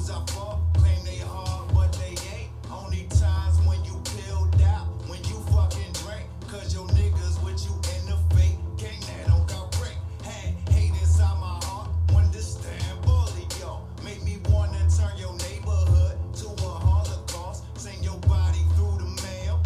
Dudes I fought, claim they hard, but they ain't. Only times when you peeled out, when you fucking drink. Cause your niggas with you in the fake gang that don't got break. Had hate inside my heart, understand bully, yo. Make me wanna turn your neighborhood to a holocaust. Send your body through the mail,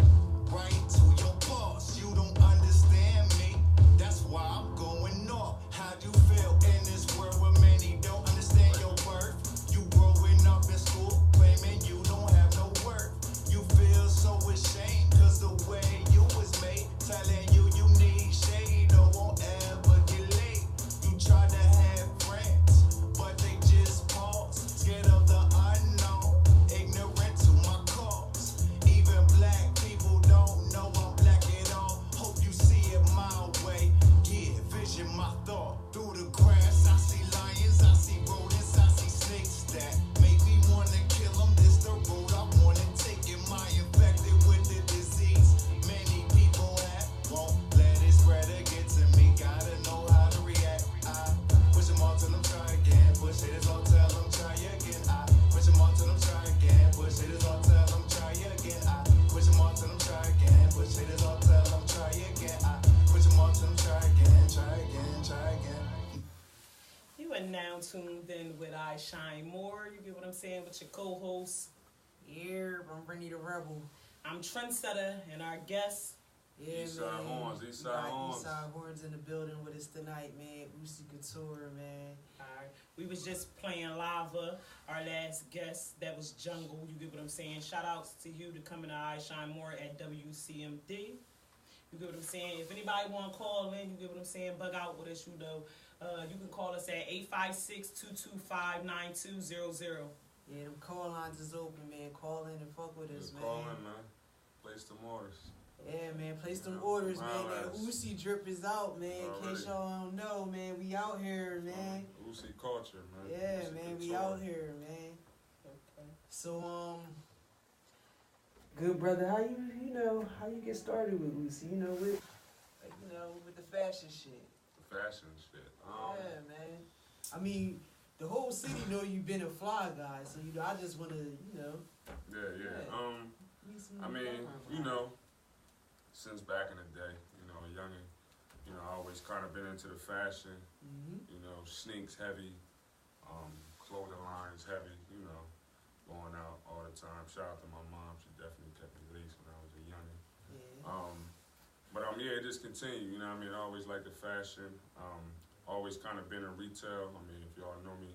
right to your boss. You don't understand me, that's why I'm going off. How you feel in this world where many don't understand your worth? You growing up in school, claiming you don't have no worth. You feel so ashamed, cause the way you was made, telling you need shade or won't ever get laid. You try to have friends, but they just pause. Scared of the unknown, ignorant to my cause. Even black people don't know I'm black at all. Hope you see it my way. Yeah, vision my thought. Through the grass, I see lions, I see rodents, I see snakes that make me wanna kill them. This the road I wanna take. Am I infected with the disease many people have? Won't let it spread or get to me. Gotta know how to react. I push them all till them try again. Push haters all tell them try again. I push them all till them try again. Push haters all tell them try again. I push them all till them try again. Push haters all tell them try again. I push them all till them try again. Try again. Try again. You are now tuned in with Ishinemoreradio. You get what I'm saying, with your co-host. Yeah, I'm Brittany the Rebel. I'm Trendsetter, and our guest. Yeah, Eastside Horns, Eastside Horns. Eastside Horns in the building with us tonight, man. Uzi Couture, man. Alright, we was just playing Lava, our last guest. That was Jungle. You get what I'm saying. Shout outs to you to come into Ishinemoreradio at WCMD. You get what I'm saying. If anybody want to call in, you get what I'm saying. Bug out with us, you know. You can call us at 856-225-9200. Yeah, them call lines is open, man. Call in and fuck with us, man. Call in, man. Place them orders. Yeah, man. Place them orders, man. That Uzi drip is out, man. In case y'all don't know, man. We out here, man. Uzi culture, man. Yeah, Uzi man. We couture. out here, man. Okay. So, good brother, how you get started with Uzi? With the fashion shit. The fashion shit. Yeah, man. I mean, the whole city know you been a fly guy, so I just wanna, Yeah. need some I mean, background. Since back in the day, a youngin', I always kind of been into the fashion. Sneaks heavy, clothing lines heavy. Going out all the time. Shout out to my mom. She definitely kept me laced when I was a youngin'. Yeah. But it just continued, I always liked the fashion, always kind of been in retail. If y'all know me,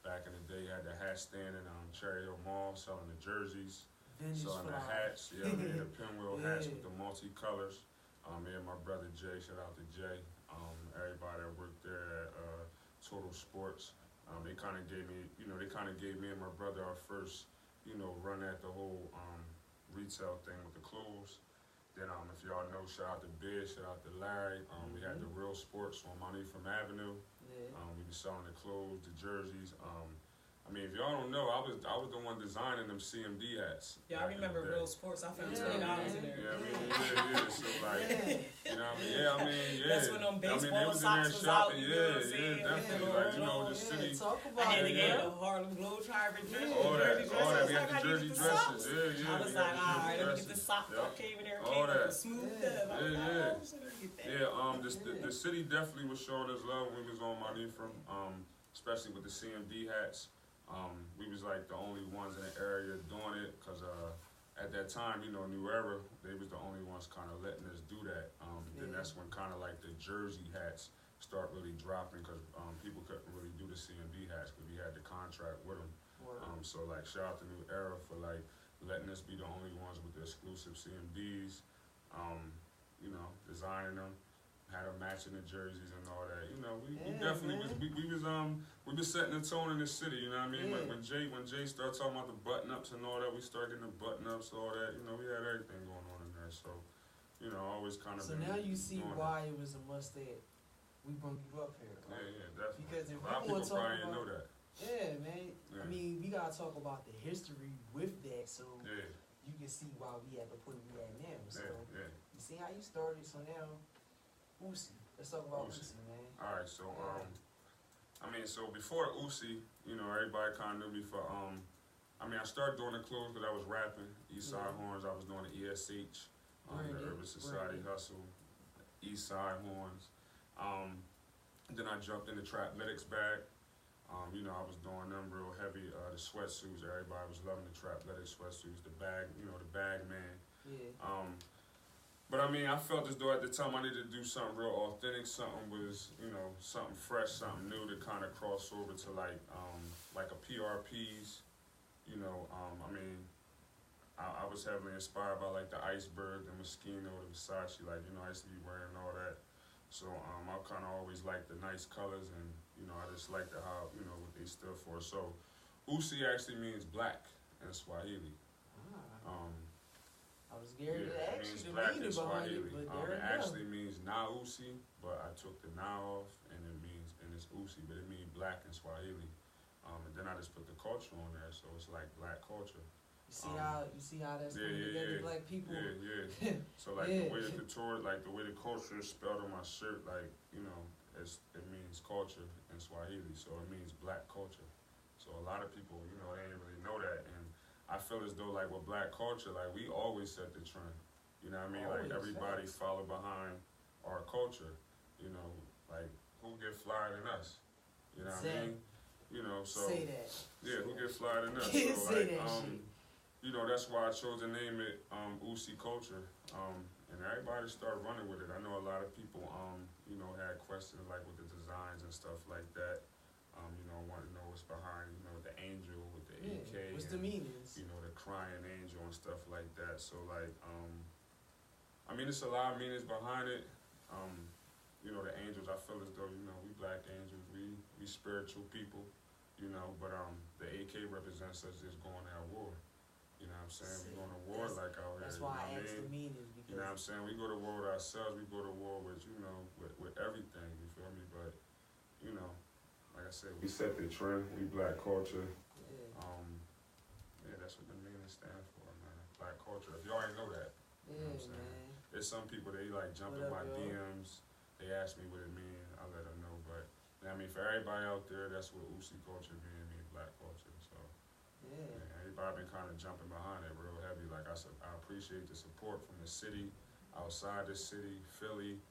back in the day, had the hat stand in Cherry Hill Mall, selling the jerseys, selling the hats, the pinwheel hats with the multi-colors. Me and my brother Jay, shout out to Jay, everybody that worked there at Total Sports. They kind of gave me, gave me and my brother our first, run at the whole retail thing with the clothes. Then, if y'all know, shout out to Biz, shout out to Larry. We had the Real Sports on Money from Avenue. Yeah. We were selling the clothes, the jerseys. If y'all don't know, I was the one designing them CMD hats. Yeah, I remember Real Sports. I found $20 in there. So That's when them baseball socks was out. You know what I'm saying? Definitely. The city. Talk about I had to it, get man. the Harlem Globetrotter dress. All that. Jersey dresses. We had the jersey dresses. I was like, all right, let me get the sock. I came in there and came up smooth up. The city definitely was showing us love when we was on Money from, especially with the CMD hats. We was like the only ones in the area doing it, because at that time, New Era, they was the only ones kind of letting us do that. Then that's when kind of like the jersey hats start really dropping, because people couldn't really do the CMD hats because we had the contract with them. So like shout out to New Era for like letting us be the only ones with the exclusive CMDs, designing them. Had them matching the jerseys and all that. We definitely was setting the tone in the city. When Jay started talking about the button ups and all that, we started getting the button ups, all that. We had everything going on in there. So, always kind of. So now you see why it was a must that we brought you up here. Right? Yeah, definitely. Because if a lot of we want people to talk probably didn't know about, that. yeah, man. Yeah. We gotta talk about the history with that, so Yeah. you can see why we at the point we at now. So you see how you started. So now, Uzi. Let's talk about Uzi, man. All right, so I mean, so before Uzi, you know, everybody kind of knew me for, I mean, I started doing the clothes because I was rapping. Eastside Horns, I was doing the ESH, the Urban Society Hustle, Eastside Horns. Then I jumped in the Trapletics bag. You know, I was doing them real heavy. The sweatsuits, everybody was loving the Trapletics sweatsuits, the bag, you know, the bag man. Yeah. But I mean, I felt as though at the time I needed to do something real authentic. Something was, you know, something fresh, something new to kind of cross over to like a PRP's. You know, I mean, I was heavily inspired by like the Iceberg, the Moschino, the Versace. Like, you know, I used to be wearing all that. So I kind of always liked the nice colors, and you know, I just liked how, you know, what they stood for. So Uzi actually means black in Swahili. I was scared to it ask means you the black in meaning behind Swahili. it, but there It you go. actually means Na Uzi, but I took the Na off, and it's Uzi, but it means black in Swahili. And then I just put the culture on there, so it's like black culture. You see how that's coming together, black people. Yeah. So like the way that the way the culture is spelled on my shirt, like, you know, it means culture in Swahili, so it means black culture. So a lot of people, you know, they didn't really know that, and I feel as though like with black culture, like we always set the trend. You know what I mean? Like everybody follow behind our culture. You know, like who get flyer than us? You know what I mean? You know, so say that. Yeah, who get flyer than us? Can't So say like, that shit. you know, that's why I chose to name it Uzi Culture. And everybody started running with it. I know a lot of people, you know, had questions like with the designs and stuff like that. You know, want to know what's behind, you know, the angel with the AK. What's and, the meanings? You know, the crying angel and stuff like that. So like, I mean, it's a lot of meanings behind it. You know, the angels, I feel as though, you know, we black angels, we spiritual people, you know, but the AK represents us just going at war. You know what I'm saying? We going to war like out here. That's why I asked the meanings, because you know what I'm saying? We go to war with ourselves, we go to war with, you know, with everything, you feel me? But, you know, like I said, we set the trend, we black culture. Yeah, that's what the meaning stands for, man. Black culture. If y'all ain't know that, you know what I'm saying? Man. There's some people, they like jump in my DMs, they ask me what it means, I let them know. But, I mean, for everybody out there, that's what Uzi culture means black culture. So, yeah, everybody been kind of jumping behind it real heavy. Like I said, I appreciate the support from the city, outside the city, Philly,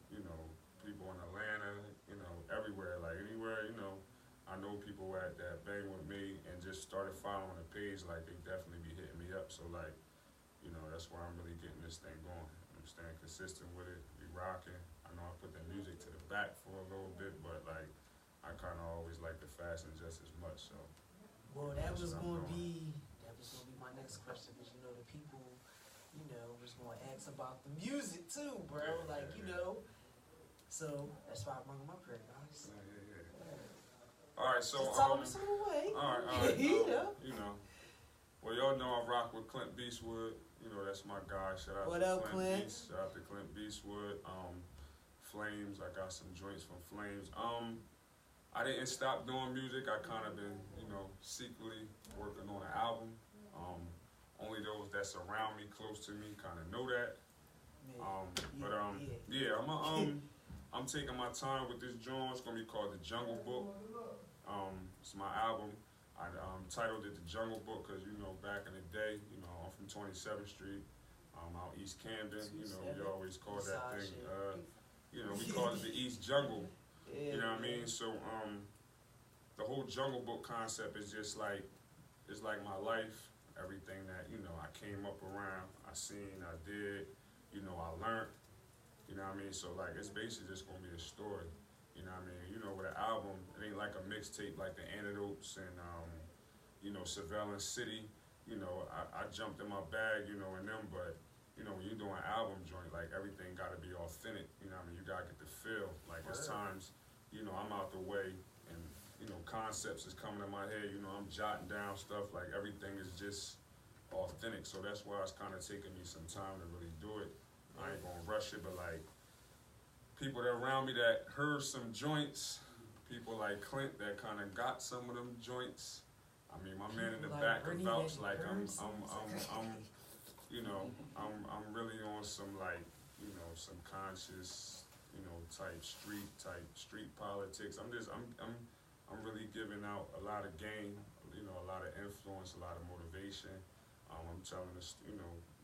you know, people in Atlanta, you know, everywhere, like anywhere, you know. I know people that bang with me and just started following the page, like they definitely be hitting me up. So like, you know, that's why I'm really getting this thing going. I'm staying consistent with it, we rocking. I know I put the music to the back for a little bit, but like, I kind of always like the fashion just as much, so. Well, that was gonna be my next question, because you know the people, you know, was gonna ask about the music too, bro. Like, you know, so that's why I brought them up here, guys. Yeah. All right, so just tell them some way. all right. You know. You know. Well, y'all know I rock with Clint Beastwood. You know, that's my guy. Shout out to Clint. Shout out to Clint Beastwood. Flames. I got some joints from Flames. I didn't stop doing music. I kind of been, you know, secretly working on an album. Only those that surround me, close to me, kind of know that. Yeah, I'm taking my time with this joint. It's gonna be called The Jungle Book. It's my album. I titled it The Jungle Book because, you know, back in the day, you know, I'm from 27th Street, out East Camden. You know, we always call that thing, you know, we call it the East Jungle. You know what I mean? So, the whole Jungle Book concept is just like, it's like my life, everything that, you know, I came up around, I seen, I did, you know, I learned, you know what I mean? So, like, it's basically just gonna be a story, you know what I mean? You know, with an album, it ain't like a mixtape like the Antidotes and, you know, Surveillance City. You know, I jumped in my bag, you know, in them, but, you know, when you're doing an album joint, like, everything gotta be authentic, you know what I mean? You gotta get the feel. Like, there's times, you know, I'm out the way, and, you know, concepts is coming in my head, you know, I'm jotting down stuff, like, everything is just authentic. So that's why it's kind of taking me some time to really do it. I ain't gonna rush it, but, like, people that around me that heard some joints, people like Clint that kind of got some of them joints. I mean, my man in the back can vouch, like, I'm, you know, I'm really on some, like, you know, some conscious, type street politics. I'm really giving out a lot of game, a lot of influence, a lot of motivation. I'm telling this,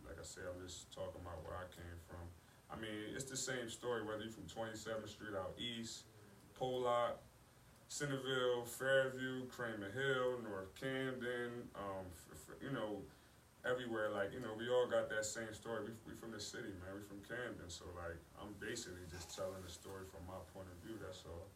like I said, I'm just talking about where I came from. I mean, it's the same story whether you're from 27th Street out east, Pollock, Centerville, Fairview, Kramer Hill, North Camden, everywhere. Like, we all got that same story. We from the city, man. We from Camden. So, like, I'm basically just telling the story from my point of view. That's all.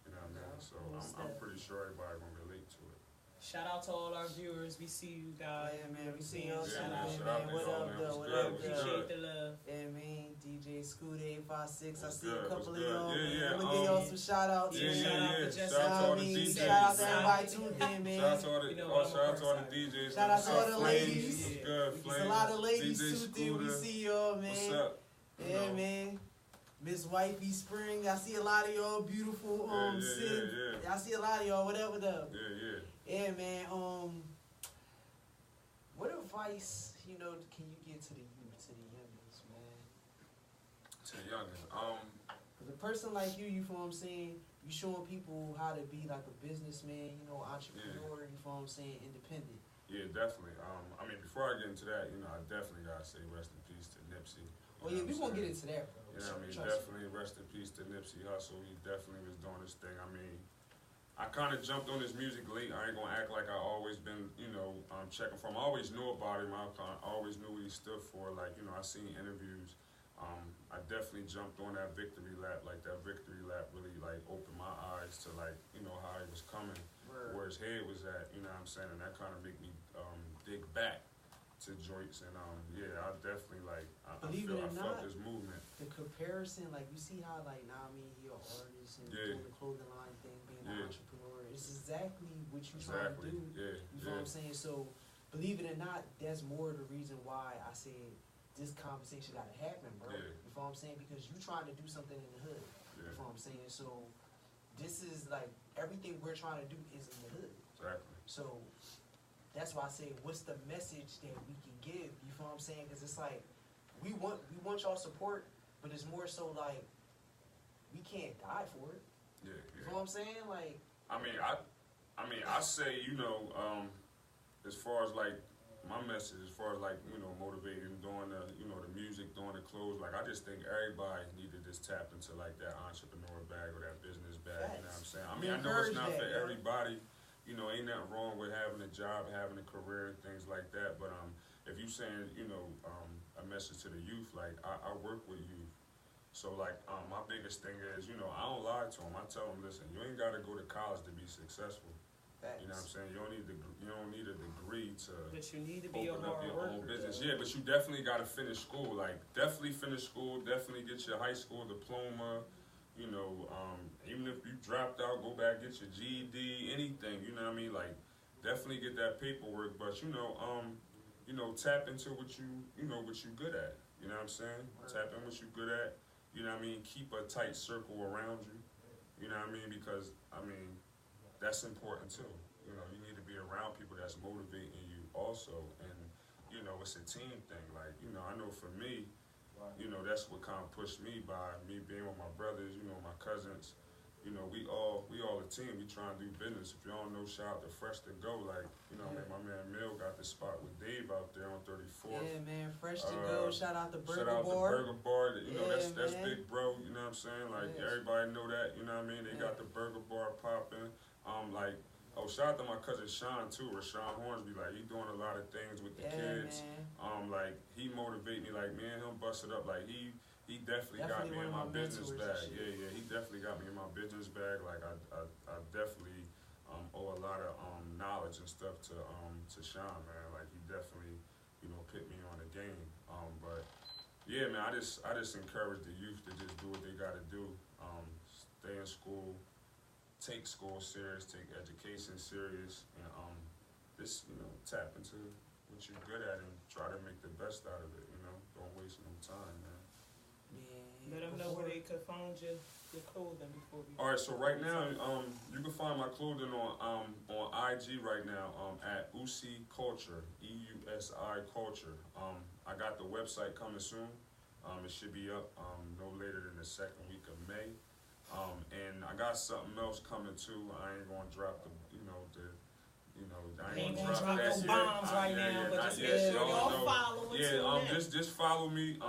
You know what I mean? So, I'm pretty sure everybody gonna relate to it. Shout out to all our viewers. We see you guys. Yeah, man, we see y'all. Shout man. out. What up, though? What up, though? Appreciate the love. Yeah, man, DJ Scoot 856. I see good? a couple of What's good? y'all. Yeah, I'm gonna give y'all some shout outs. Yeah, man. shout out to Jess. Shout out to all the I mean, DJs. shout out to everybody tuned in, man. Shout out to all the, You know what, shout out to all the I'm DJs. Shout out to all the Flames. ladies. What's good, There's Flames? a lot of ladies DJ tuned in. We Scooter. see y'all, man. What's up? Yeah, man. Miss Wifey Spring. I see a lot of y'all beautiful. Sid. I see a lot of y'all. Whatever though. Yeah. Yeah, man. What advice, can you give to the youth, to the youngins, man? To the youngins. Cause a person like you feel what I'm saying, you showing people how to be like a businessman, entrepreneur, you feel what I'm saying, independent. Yeah, definitely. I mean, before I get into that, I definitely gotta say rest in peace to Nipsey. Oh yeah, we gonna get into that, bro. You know what I mean? Definitely rest in peace to Nipsey Hussle. He definitely was doing his thing. I mean, I kind of jumped on his music late. I ain't gonna act like I always been, checking for him. I always knew about him. I always knew what he stood for. Like, I seen interviews. I definitely jumped on that victory lap. Like, that victory lap really, like, opened my eyes to, like, how he was coming, where his head was at, you know what I'm saying? And that kind of made me dig back to joints. And, I definitely, like, I felt his movement. The comparison, like, you see how, like, he an artist and doing the clothing line thing, being an entrepreneur. It's exactly what you're trying to do. Yeah. You know what I'm saying? So, believe it or not, that's more the reason why I said this conversation got to happen, bro. Yeah. You know what I'm saying? Because you're trying to do something in the hood. You know what I'm saying? So, this is, like, everything we're trying to do is in the hood. Exactly. So, that's why I say, what's the message that we can give? You know what I'm saying? Because it's like, we want y'all support, but it's more so like, we can't die for it. Yeah. You know what I'm saying? Like, I say, as far as like my message, as far as like, motivating, doing the, the music, doing the clothes, like I just think everybody need to just tap into like that entrepreneur bag or that business bag, you know what I'm saying? I mean, I know it's not for everybody, ain't nothing wrong with having a job, having a career and things like that, but if you saying, a message to the youth, like I work with youth. So like my biggest thing is, I don't lie to them. I tell them, listen, you ain't gotta go to college to be successful. You know what I'm saying? You don't need a degree to But you need to be open up your worker, own business. though. Yeah, but you definitely gotta finish school. Like definitely finish school, definitely get your high school diploma. Even if you dropped out, go back, get your GED, anything, you know what I mean? Like definitely get that paperwork, but tap into what what you good at. You know what I'm saying? Tap in what you good at. You know what I mean? Keep a tight circle around you. You know what I mean? Because, that's important too. You need to be around people that's motivating you also. And, it's a team thing. Like, I know for me, that's what kind of pushed me by me being with my brothers, my cousins. We all a team. We try and do business. If you don't know, shout out to Fresh to Go. Like, my man Mill got the spot with Dave out there on 34th. yeah, man, Fresh to Go. Shout out to Burger Shout out Bar. to Burger Bar. That's man. big, bro. You know what I'm saying? Like everybody know that. You know what I mean? They got the Burger Bar popping. Shout out to my cousin Sean too, or Sean Hornsby. Like he doing a lot of things with the kids. Man. Like he motivate me. Like me and him bust it up. Like he definitely got me in my business bag. Yeah, he definitely got me in my business bag. Like I definitely owe a lot of knowledge and stuff to Sean, man. Like he definitely put me on the game. But yeah, man, I just encourage the youth to just do what they gotta do. Stay in school, take school serious, take education serious, and just tap into what you're good at and try to make the best out of it. Don't waste no time, man. Let them know where they could find your clothing before we. All right, so right now, you can find my clothing on IG right now at Usi Culture, EUSI Culture. I got the website coming soon. It should be up no later than the second week of May. And I got something else coming too. I ain't gonna drop the, I ain't gonna drop no that bombs right now, but just y'all follow it. Yeah, just follow me.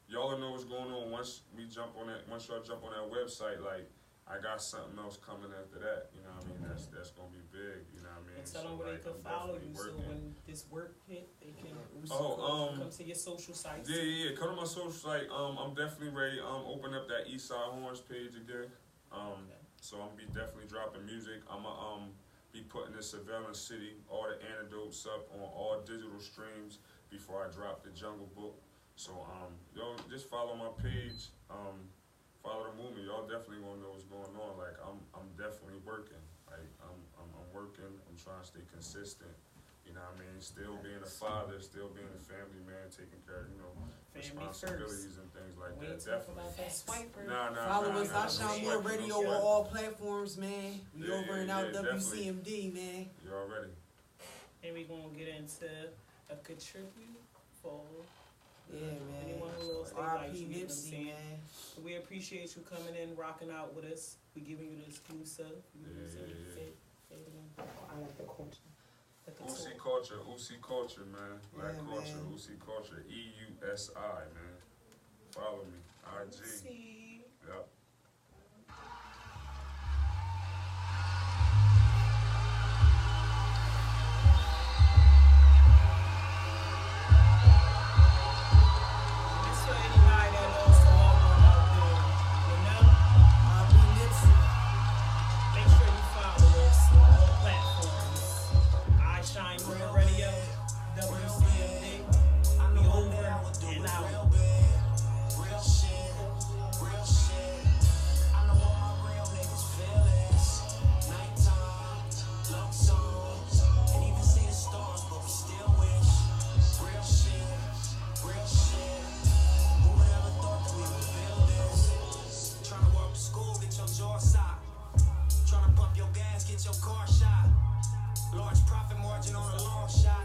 Y'all will know what's going on once y'all jump on that website. Like, I got something else coming after that. You know what I mean? That's gonna be big. You know what I mean? And tell them where they can follow you, so when this work hit, they can come to your social sites. Yeah. Come to my social site. I'm definitely ready. Open up that Eastside Horns page again. So I'm gonna be definitely dropping music. I'm gonna be putting the Surveillance City, all the antidotes up on all digital streams before I drop the Jungle Book. So y'all just follow my page. Follow the movement. Y'all definitely gonna know what's going on. Like, I'm definitely working. Like, I'm working. I'm trying to stay consistent. You know what I mean? Still being a father, still being a family man, taking care of, responsibilities and things like that. Definitely. Follow us, Ishinemoreradio on all platforms, man. We over and out WCMD, man. You already. And we gonna get into a contribute for man. anyone who loves their life. You know what I'm Nipsey, saying? man. We appreciate you coming in, rocking out with us. We giving you the exclusive. You know what I'm saying? I like the culture. Usi culture, man. Black culture, man. Usi culture, EUSI, man. Follow me, IG. Yep. This for anybody that loves to love one out there, you know? Make sure you follow us on all platforms. Ishinemoreradio, WCMD. We over and out. Real shit. I know all my real niggas feel this. Nighttime, love songs, and even see the stars, but we still wish. Real shit. Who would ever thought that we would feel this? Tryna walk to school, get your jaw socked. Tryna pump your gas, get your car shot. Large profit margin on a long shot.